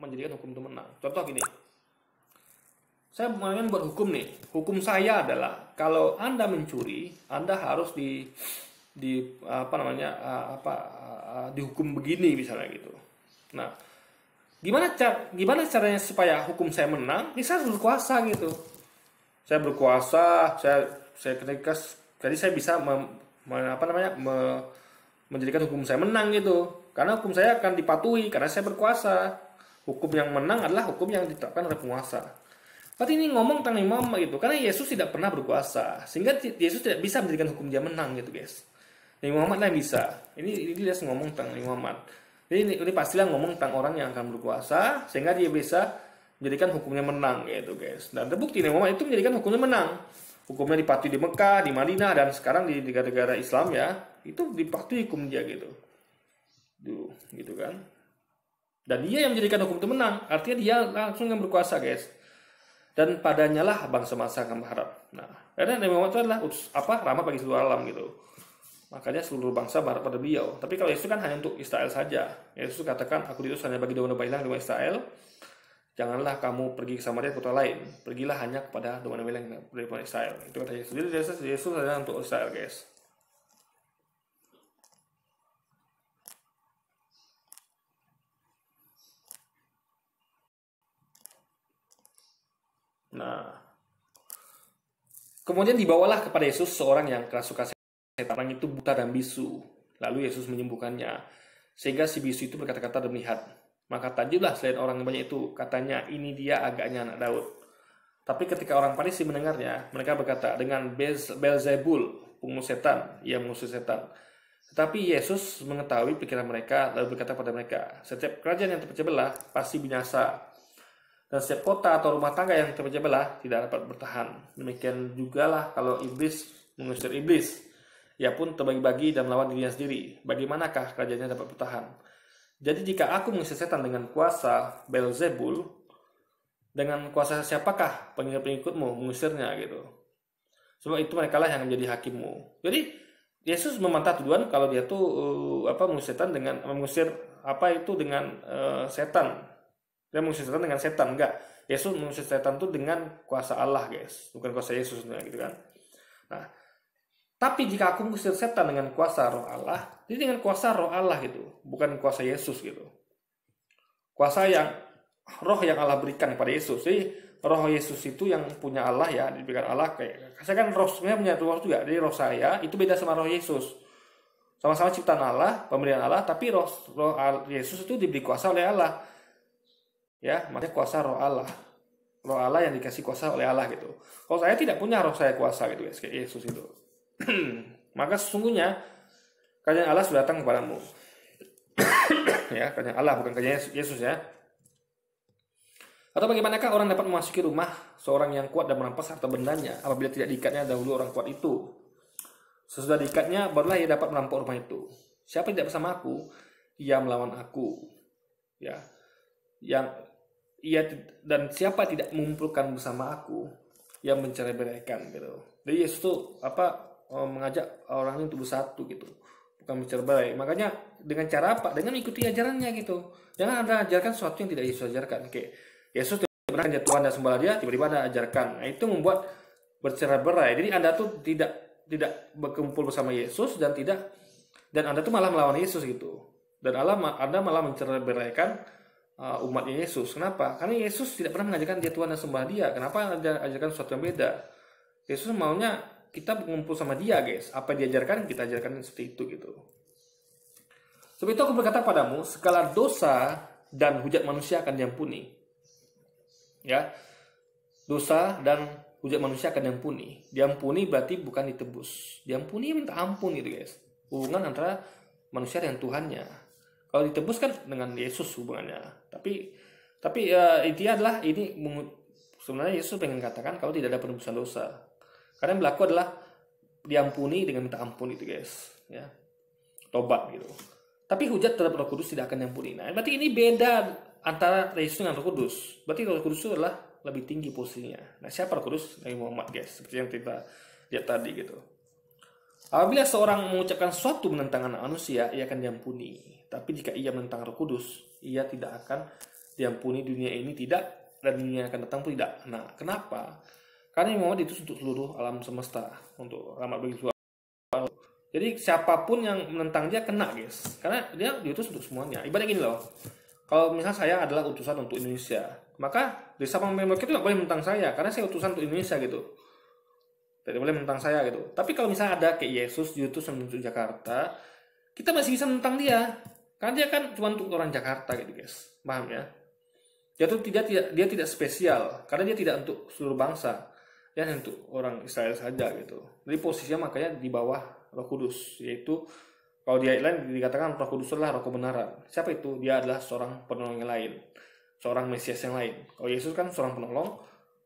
menjadikan hukum itu menang. Contoh gini, saya mau buat hukum nih. Hukum saya adalah kalau Anda mencuri, Anda harus dihukum begini misalnya gitu. Nah, gimana caranya supaya hukum saya menang? Ini saya harus berkuasa gitu. Saya berkuasa, saya ketika jadi saya bisa menjadikan hukum saya menang gitu. Karena hukum saya akan dipatuhi karena saya berkuasa. Hukum yang menang adalah hukum yang ditetapkan oleh penguasa. Berarti ini ngomong tentang Imam gitu. Karena Yesus tidak pernah berkuasa, sehingga Yesus tidak bisa menjadikan hukum dia menang gitu, guys. Nabi Muhammad lah bisa. Ini dia ngomong tentang Nabi Muhammad. Jadi ini pastilah ngomong tentang orang yang akan berkuasa sehingga dia bisa menjadikan hukumnya menang gitu, guys. Dan terbukti Nabi Muhammad itu menjadikan hukumnya menang. Hukumnya dipatuhi di Mekah, di Madinah, dan sekarang di negara-negara Islam ya, itu dipatuhi hukum dia gitu. Dulu gitu kan. Dan dia yang menjadikan hukum itu menang. Artinya dia langsung yang berkuasa, guys. Dan padanya lah bangsa-bangsa akan berharap. Nah, karena Nabi Muhammad itu adalah rahmat bagi seluruh alam gitu. Makanya seluruh bangsa berharap pada beliau. Tapi kalau Yesus kan hanya untuk Israel saja. Yesus katakan, aku diutus hanya bagi domba-domba hilang di Israel. Janganlah kamu pergi ke Samaria kota lain. Pergilah hanya kepada domba-domba hilang dari Israel. Itu kata Yesus. Jadi Yesus hanya untuk Israel, guys. Nah, kemudian dibawalah kepada Yesus seorang yang kerasukan setan. Orang itu buta dan bisu. Lalu Yesus menyembuhkannya. Sehingga si bisu itu berkata-kata dan melihat. Maka takjublah selain orang yang banyak itu. Katanya, ini dia agaknya anak Daud. Tapi ketika orang Farisi mendengarnya, mereka berkata, dengan Beelzebul, pengusir setan, ia mengusir setan. Tetapi Yesus mengetahui pikiran mereka, lalu berkata pada mereka, setiap kerajaan yang terpecah belah pasti binasa. Dan setiap kota atau rumah tangga yang terpecah belah tidak dapat bertahan. Demikian jugalah kalau iblis mengusir iblis. Ia pun terbagi-bagi dan melawan dirinya sendiri. Bagaimanakah kerajaannya dapat bertahan? Jadi jika aku mengusir setan dengan kuasa Beelzebul, dengan kuasa siapakah pengikut-pengikutmu mengusirnya gitu? Sebab itu mereka lah yang menjadi hakimmu. Jadi Yesus membantah tuduhan kalau dia tuh mengusir setan dengan setan. Dia mengusir setan dengan setan, enggak. Yesus mengusir setan itu dengan kuasa Allah, guys. Bukan kuasa Yesus, gitu kan. Nah, tapi jika aku mengusir setan dengan kuasa roh Allah, jadi dengan kuasa roh Allah gitu. Bukan kuasa Yesus gitu. Kuasa roh yang Allah berikan kepada Yesus. Jadi roh Yesus itu yang punya Allah ya, diberikan Allah. Saya kan roh sebenarnya punya roh juga. Jadi roh saya itu beda sama roh Yesus. Sama-sama ciptaan Allah, pemberian Allah, tapi roh Yesus itu diberi kuasa oleh Allah. Ya, makanya kuasa roh Allah. Roh Allah yang dikasih kuasa oleh Allah gitu. Kalau saya tidak punya roh saya kuasa gitu guys, kayak Yesus itu. Maka sesungguhnya kerajaan Allah sudah datang kepadamu. Ya, kerajaan Allah bukan kerajaan Yesus ya. Atau bagaimanakah orang dapat memasuki rumah seorang yang kuat dan merampas harta bendanya apabila tidak diikatnya dahulu orang kuat itu? Sesudah diikatnya barulah ia dapat merampok rumah itu. Siapa yang tidak bersama aku, ia melawan aku. Ya. Dan siapa tidak mengumpulkan bersama aku yang mencerai-beraikan gitu. Jadi Yesus tuh mengajak orang ini untuk bersatu gitu, bukan mencerai-berai. Makanya dengan cara apa? Dengan mengikuti ajarannya gitu. Jangan Anda ajarkan sesuatu yang tidak Yesus ajarkan. Kayak Yesus tidak pernah Tuhan dan sembah dia, tiba-tiba Anda ajarkan. Nah, itu membuat bercerai-berai. Jadi Anda tuh tidak berkumpul bersama Yesus dan Anda tuh malah melawan Yesus gitu. Dan Anda malah mencerai-beraikan umatnya Yesus. Kenapa? Karena Yesus tidak pernah mengajarkan dia Tuhan dan sembah dia. Kenapa ajarkan sesuatu yang beda? Yesus maunya kita mengumpul sama dia, guys. Apa yang diajarkan, kita ajarkan seperti itu gitu. Sebab itu aku berkata padamu, segala dosa dan hujat manusia akan diampuni. Ya. Dosa dan hujat manusia akan diampuni. Diampuni berarti bukan ditebus. Diampuni minta ampun gitu, guys. Hubungan antara manusia dengan Tuhannya. Kalau ditebus kan dengan Yesus hubungannya. Tapi intinya adalah ini sebenarnya Yesus pengen katakan kalau tidak ada penebusan dosa. Karena yang berlaku adalah diampuni dengan minta ampun itu, guys. Ya. Tobat gitu. Tapi hujat terhadap Roh Kudus tidak akan diampuni. Nah, berarti ini beda antara Yesus dengan Roh Kudus. Berarti Roh Kudus itu adalah lebih tinggi posisinya. Nah, siapa Roh Kudus? Nabi Muhammad, guys. Seperti yang kita lihat tadi gitu. Apabila seorang mengucapkan sesuatu menentang anak manusia, ia akan diampuni. Tapi jika ia menentang Roh Kudus, ia tidak akan diampuni dunia ini tidak, dan dunia yang akan datang pun tidak. Nah, kenapa? Karena Muhammad itu untuk seluruh alam semesta, untuk rahmat bagi seluruh. Jadi siapapun yang menentang dia kena, guys. Karena dia diutus untuk semuanya. Ibaratnya gini loh. Kalau misalnya saya adalah utusan untuk Indonesia, maka di Sabang Merauke itu nggak boleh menentang saya, karena saya utusan untuk Indonesia gitu. Tidak boleh menentang saya gitu. Tapi kalau misalnya ada kayak Yesus diutus untuk Jakarta, kita masih bisa menentang dia. Karena dia kan cuma untuk orang Jakarta gitu, guys. Paham ya? Dia tidak spesial, karena dia tidak untuk seluruh bangsa. Dia hanya untuk orang Israel saja gitu. Jadi posisinya makanya di bawah Roh Kudus, yaitu kalau di ayat lain dikatakan Roh Kudus adalah Roh kebenaran. Siapa itu? Dia adalah seorang penolong yang lain, seorang Mesias yang lain. Kalau Yesus kan seorang penolong,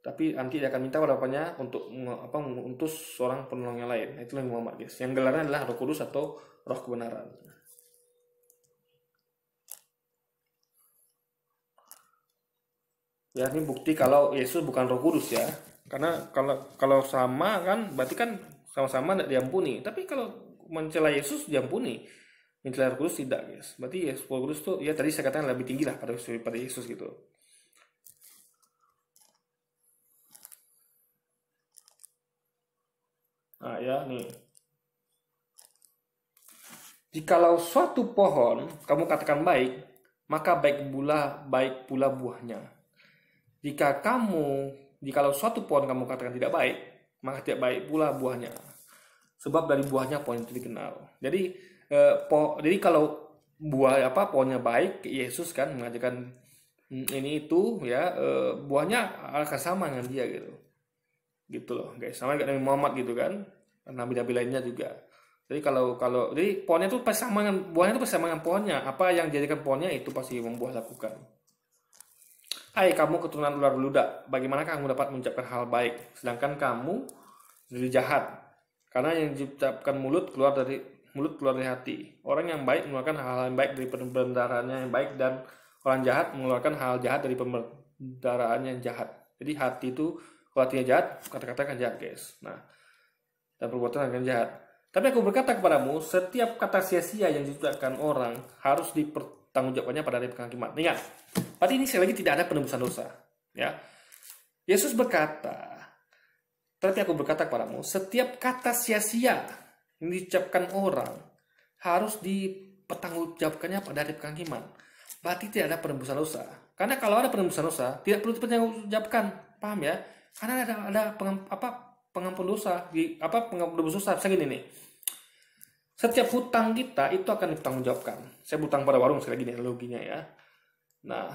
tapi nanti dia akan minta pada Bapaknya untuk mengutus seorang penolong yang lain. Itulah Muhammad, guys. Yang gelarnya adalah Roh Kudus atau Roh kebenaran. Ya, ini bukti kalau Yesus bukan Roh Kudus ya. Karena kalau sama kan berarti kan sama-sama tidak diampuni. Tapi kalau mencela Yesus diampuni, mencela Roh Kudus tidak, guys. Berarti Yesus Roh Kudus tuh ya tadi saya katakan lebih tinggi lah pada Yesus gitu. Nah ya nih. Jikalau suatu pohon kamu katakan baik, maka baik pula buahnya. Jikalau suatu pohon kamu katakan tidak baik, maka tidak baik pula buahnya. Sebab dari buahnya pohon itu dikenal. Jadi kalau pohonnya baik, Yesus kan mengajarkan ini itu ya, buahnya akan sama dengan dia gitu. Gitu loh, guys. Sama dengan Nabi Muhammad gitu kan. Nabi-nabi lainnya juga. Jadi jadi pohonnya itu pasti sama dengan buahnya, itu pasti sama dengan pohonnya. Apa yang dijadikan pohonnya itu pasti membuah lakukan. Hai kamu keturunan ular beludak, bagaimana kamu dapat mengucapkan hal baik, sedangkan kamu jadi jahat? Karena yang diciptakan mulut keluar dari hati. Orang yang baik mengeluarkan hal-hal yang baik dari pembendaraannya yang baik, dan orang jahat mengeluarkan hal jahat dari pembendaraannya yang jahat. Jadi hati itu, kalau hatinya jahat, kata-kata kan jahat, guys. Nah, dan perbuatan akan jahat. Tapi aku berkata kepadamu, setiap kata sia-sia yang diucapkan orang harus dipertanggungjawabkannya pada hari penghakiman. Ingat, berarti ini sekali lagi tidak ada penebusan dosa. Ya, Yesus berkata, tapi aku berkata kepadamu, setiap kata sia-sia yang diucapkan orang harus dipertanggungjawabkannya pada hari penghakiman. Berarti tidak ada penebusan dosa. Karena kalau ada penebusan dosa, tidak perlu dipertanggungjawabkan. Paham ya? Karena ada pengampun dosa, pengampun dosa. Misalnya gini nih. Setiap hutang kita itu akan dipertanggungjawabkan. Saya hutang pada warung sekali gini analoginya ya. Nah,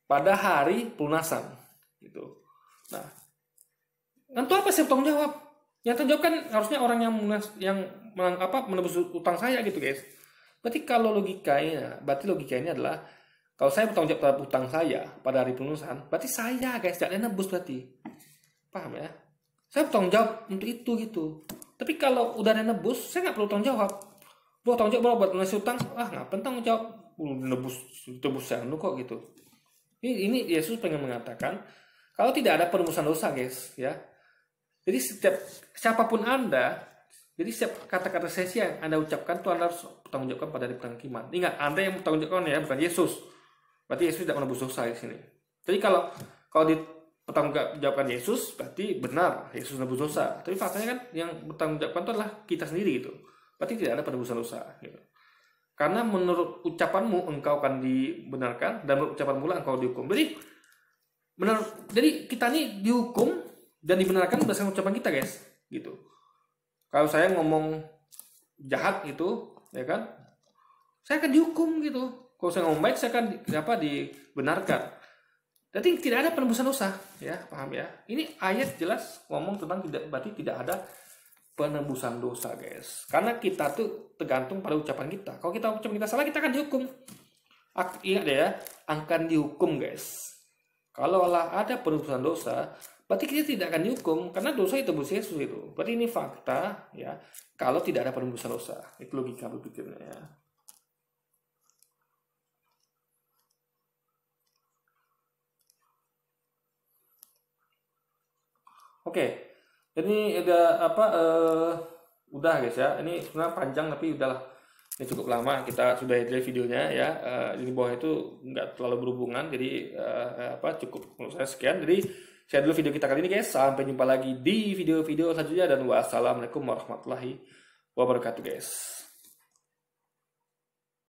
pada hari pelunasan gitu. Nah, tentu apa sih bertanggung jawab? Yang tanggung jawab kan harusnya orang yang menebus utang saya gitu, guys. Berarti logikanya adalah kalau saya bertanggung jawab terhadap utang saya pada hari pelunasan, berarti saya, guys, tidak nebus berarti. Paham ya? Saya bertanggung jawab untuk itu gitu. Tapi kalau udah ada nebus, saya nggak perlu tanggung jawab. Lu tanggung jawab buat lunasi utang, ngapain tanggung jawab? Nebus saya kok gitu. Ini Yesus pengen mengatakan kalau tidak ada penebusan dosa, guys, ya. Jadi siapapun Anda, jadi setiap kata-kata sia-sia yang Anda ucapkan itu Anda harus bertanggung jawabkan pada hari penghakiman. Ingat, Anda yang bertanggung jawabkan ya, bukan Yesus. Berarti Yesus tidak menebus dosa di sini. Jadi kalau dipertanggungjawabkan Yesus, berarti benar Yesus menebus dosa. Tapi faktanya kan yang bertanggung jawabkan itu adalah kita sendiri gitu. Berarti tidak ada penebusan dosa gitu. Karena menurut ucapanmu engkau akan dibenarkan, dan menurut ucapanmu lah engkau dihukum. Jadi kita ini dihukum dan dibenarkan berdasarkan ucapan kita, guys, gitu. Kalau saya ngomong jahat gitu, ya kan, saya akan dihukum gitu. Kalau saya ngomong baik, saya akan dibenarkan. Jadi tidak ada penebusan dosa, ya, paham ya? Ini ayat jelas ngomong tentang berarti tidak ada penebusan dosa, guys. Karena kita tuh tergantung pada ucapan kita. Kalau ucapan kita salah, kita akan dihukum. Ingat ya, akan dihukum, guys. Kalau ada penebusan dosa, berarti kita tidak akan dihukum karena dosa itu tebus Yesus itu. Berarti ini fakta, ya. Kalau tidak ada penebusan dosa, itu logika berpikirnya, ya. Oke, ini udah guys ya. Ini sebenarnya panjang tapi udahlah. Ini cukup lama kita sudah delay videonya ya. Di bawah itu nggak terlalu berhubungan, jadi cukup menurut saya sekian. Jadi share dulu video kita kali ini guys. Sampai jumpa lagi di video-video selanjutnya dan wassalamualaikum warahmatullahi wabarakatuh guys.